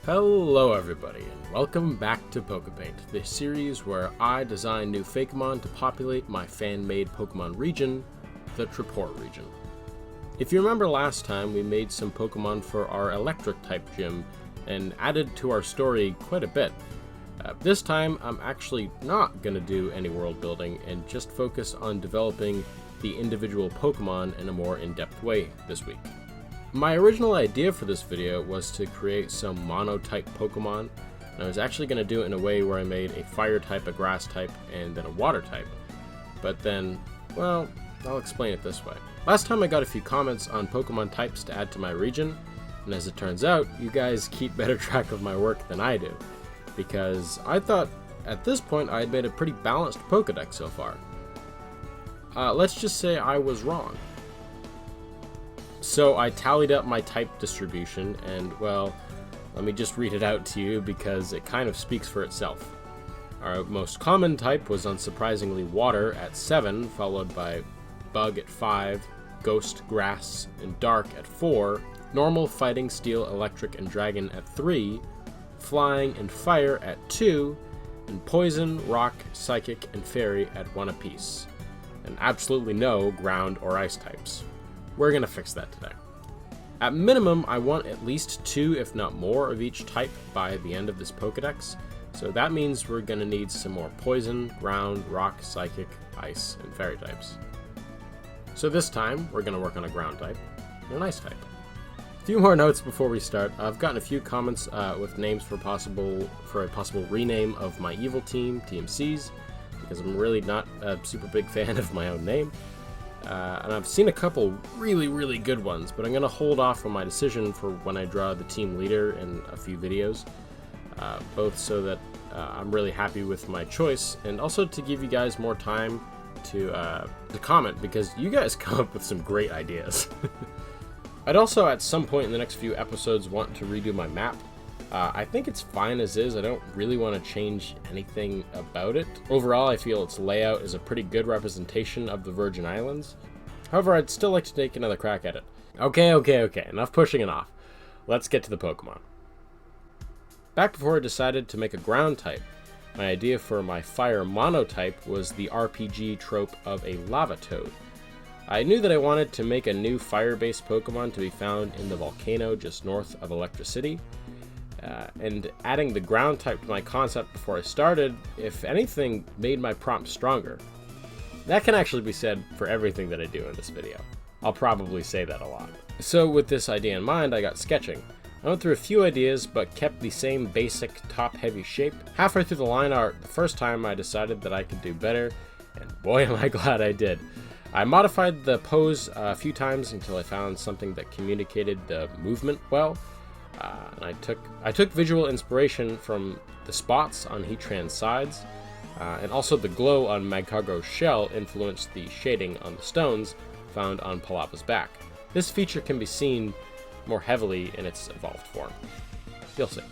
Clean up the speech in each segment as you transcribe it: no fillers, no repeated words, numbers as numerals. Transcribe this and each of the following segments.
Hello everybody, and welcome back to Pokepaint, the series where I design new Fakemon to populate my fan-made Pokemon region, the Traport region. If you remember last time, we made some Pokemon for our Electric-type gym, and added to our story quite a bit. This time, I'm actually not going to do any world building, and just focus on developing the individual Pokemon in a more in-depth way this week. My original idea for this video was to create some mono-type Pokemon, and I was actually going to do it in a way where I made a fire type, a grass type, and then a water type. But then, well, I'll explain it this way. Last time I got a few comments on Pokemon types to add to my region, and as it turns out, you guys keep better track of my work than I do, because I thought at this point I had made a pretty balanced Pokedex so far. Let's just say I was wrong. So I tallied up my type distribution, and well, let me just read it out to you because it kind of speaks for itself. Our most common type was unsurprisingly water at 7, followed by bug at 5, ghost, grass, and dark at 4, normal, fighting, steel, electric, and dragon at 3, flying and fire at 2, and poison, rock, psychic, and fairy at 1 apiece. And absolutely no ground or ice types. We're going to fix that today. At minimum, I want at least 2, if not more, of each type by the end of this Pokedex, so that means we're going to need some more poison, ground, rock, psychic, ice, and fairy types. So this time, we're going to work on a ground type and an ice type. A few more notes before we start. I've gotten a few comments with names for a possible rename of my evil team, TMCs, because I'm really not a super big fan of my own name. And I've seen a couple really good ones, but I'm going to hold off on my decision for when I draw the team leader in a few videos, both so that I'm really happy with my choice, and also to give you guys more time to comment, because you guys come up with some great ideas. I'd also, at some point in the next few episodes, want to redo my map. I think it's fine as is. I don't really want to change anything about it. Overall, I feel its layout is a pretty good representation of the Virgin Islands. However, I'd still like to take another crack at it. Okay, enough pushing it off. Let's get to the Pokemon. Back before I decided to make a ground type, my idea for my fire monotype was the RPG trope of a lava toad. I knew that I wanted to make a new fire-based Pokemon to be found in the volcano just north of Electricity. And adding the ground type to my concept before I started, if anything, made my prompt stronger. That can actually be said for everything that I do in this video. I'll probably say that a lot. So with this idea in mind, I got sketching. I went through a few ideas, but kept the same basic top-heavy shape. Halfway through the line art, the first time I decided that I could do better, and boy am I glad I did. I modified the pose a few times until I found something that communicated the movement well. And I took visual inspiration from the spots on Heatran's sides, and also the glow on Magcargo's shell influenced the shading on the stones found on Palava's back. This feature can be seen more heavily in its evolved form. You'll see.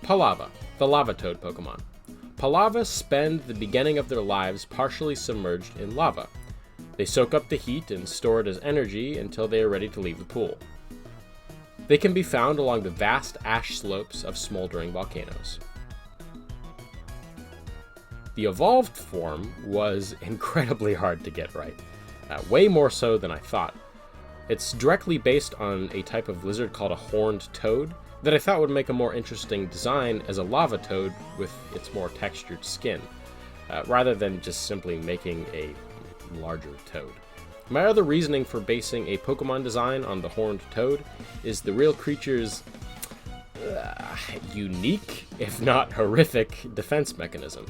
Palava, the lava toad Pokemon. Palava spend the beginning of their lives partially submerged in lava. They soak up the heat and store it as energy until they are ready to leave the pool. They can be found along the vast ash slopes of smoldering volcanoes. The evolved form was incredibly hard to get right, way more so than I thought. It's directly based on a type of lizard called a horned toad, that I thought would make a more interesting design as a lava toad with its more textured skin, rather than just simply making a larger toad. My other reasoning for basing a Pokemon design on the horned toad is the real creature's unique, if not horrific, defense mechanism.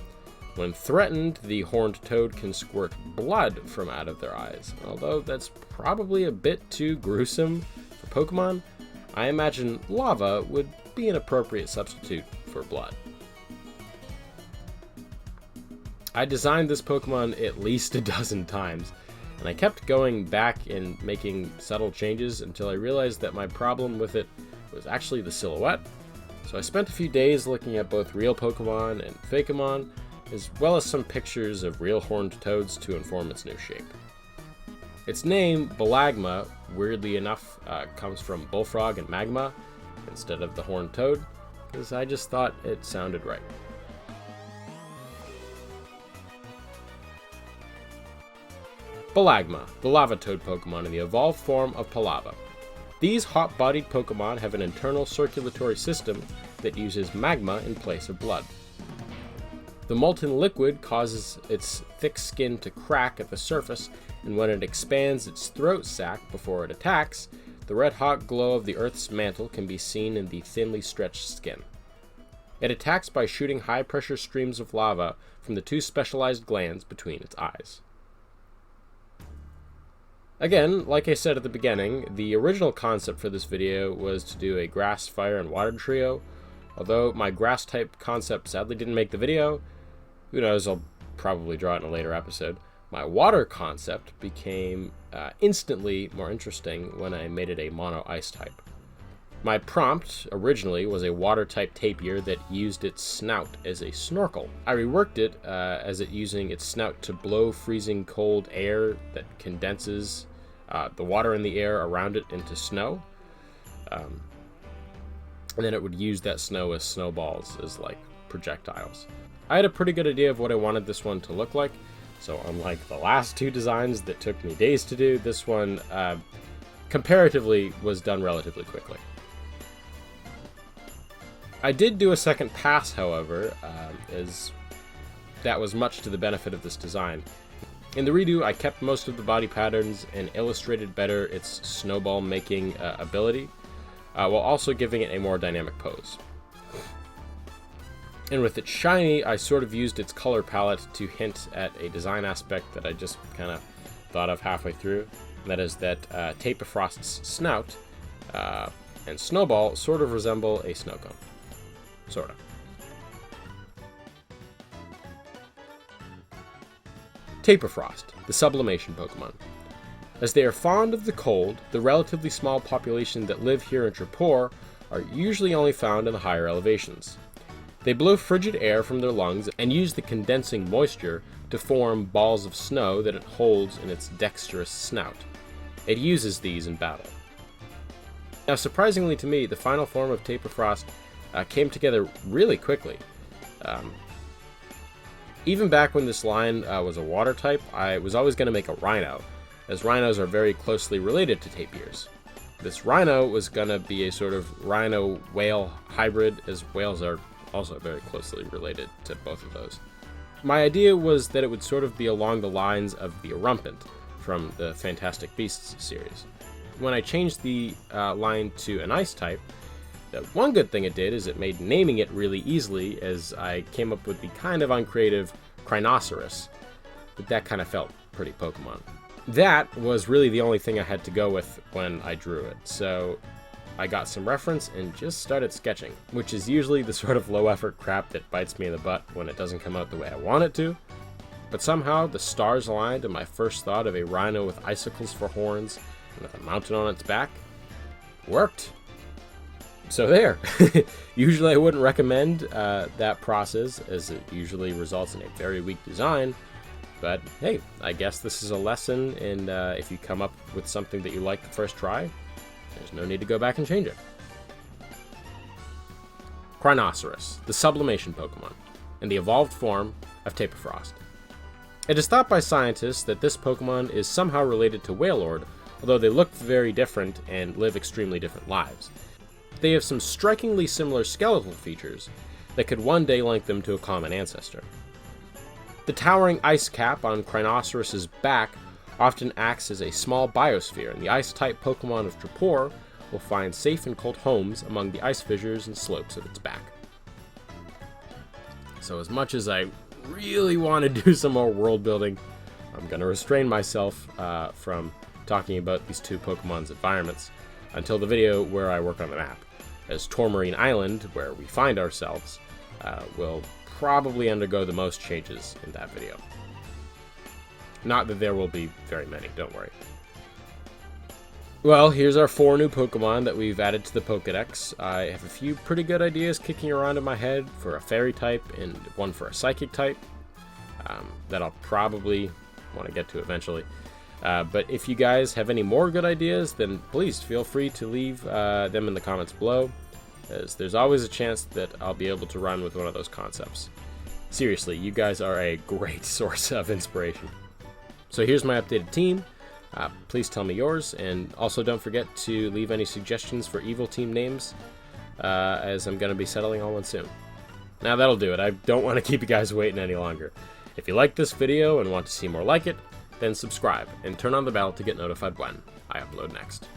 When threatened, the horned toad can squirt blood from out of their eyes. Although that's probably a bit too gruesome for Pokemon, I imagine lava would be an appropriate substitute for blood. I designed this Pokemon at least a dozen times, and I kept going back and making subtle changes until I realized that my problem with it was actually the silhouette. So I spent a few days looking at both real Pokemon and Fakemon, as well as some pictures of real horned toads to inform its new shape. Its name, Balagma, weirdly enough, comes from bullfrog and magma instead of the horned toad, because I just thought it sounded right. Balagma, the lava toad Pokemon in the evolved form of Palava. These hot-bodied Pokemon have an internal circulatory system that uses magma in place of blood. The molten liquid causes its thick skin to crack at the surface, and when it expands its throat sac before it attacks, the red-hot glow of the Earth's mantle can be seen in the thinly stretched skin. It attacks by shooting high-pressure streams of lava from the two specialized glands between its eyes. Again, like I said at the beginning, the original concept for this video was to do a grass, fire, and water trio. Although my grass type concept sadly didn't make the video, who knows, I'll probably draw it in a later episode. My water concept became instantly more interesting when I made it a mono ice type. My prompt originally was a water type tapir that used its snout as a snorkel. I reworked it as it using its snout to blow freezing cold air that condenses the water in the air around it into snow. And then it would use that snow as snowballs, as like projectiles. I had a pretty good idea of what I wanted this one to look like, so unlike the last two designs that took me days to do, this one comparatively was done relatively quickly. I did do a second pass, however, as that was much to the benefit of this design. In the redo, I kept most of the body patterns and illustrated better its snowball making ability, while also giving it a more dynamic pose. And with it shiny, I sort of used its color palette to hint at a design aspect that I just kind of thought of halfway through. That is that Tapirfrost's snout and Snowball sort of resemble a snow cone. Sort of. Tapirfrost, the sublimation Pokemon. As they are fond of the cold, the relatively small population that live here in Trapor are usually only found in the higher elevations. They blow frigid air from their lungs and use the condensing moisture to form balls of snow that it holds in its dexterous snout. It uses these in battle. Now, surprisingly to me, the final form of Tapirfrost came together really quickly. Even back when this line was a water type, I was always going to make a rhino, as rhinos are very closely related to tapirs. This rhino was going to be a sort of rhino-whale hybrid, as whales are also very closely related to both of those. My idea was that it would sort of be along the lines of the Erumpent from the Fantastic Beasts series. When I changed the line to an ice type, the one good thing it did is it made naming it really easily, as I came up with the kind of uncreative Crinoceros, but that kind of felt pretty Pokemon. That was really the only thing I had to go with when I drew it, so I got some reference and just started sketching, which is usually the sort of low-effort crap that bites me in the butt when it doesn't come out the way I want it to. But somehow the stars aligned and my first thought of a rhino with icicles for horns and with a mountain on its back worked. So there. Usually I wouldn't recommend that process, as it usually results in a very weak design. But hey, I guess this is a lesson in if you come up with something that you like the first try, there's no need to go back and change it. Crinoceros, the sublimation Pokemon, in the evolved form of Tapirfrost. It is thought by scientists that this Pokemon is somehow related to Wailord, although they look very different and live extremely different lives. They have some strikingly similar skeletal features that could one day link them to a common ancestor. The towering ice cap on Crinoceros' back often acts as a small biosphere, and the ice-type Pokemon of Trapor will find safe and cold homes among the ice fissures and slopes of its back. So as much as I really want to do some more world building, I'm going to restrain myself from talking about these two Pokemon's environments until the video where I work on the map, as Tourmaline Island, where we find ourselves, will probably undergo the most changes in that video. Not that there will be very many, don't worry. Well, here's our 4 new Pokemon that we've added to the Pokedex. I have a few pretty good ideas kicking around in my head for a Fairy type and one for a Psychic type that I'll probably want to get to eventually. But if you guys have any more good ideas, then please feel free to leave them in the comments below, as there's always a chance that I'll be able to run with one of those concepts. Seriously, you guys are a great source of inspiration. So here's my updated team. Please tell me yours, and also don't forget to leave any suggestions for evil team names, as I'm going to be settling on one soon. Now that'll do it. I don't want to keep you guys waiting any longer. If you like this video and want to see more like it, then subscribe and turn on the bell to get notified when I upload next.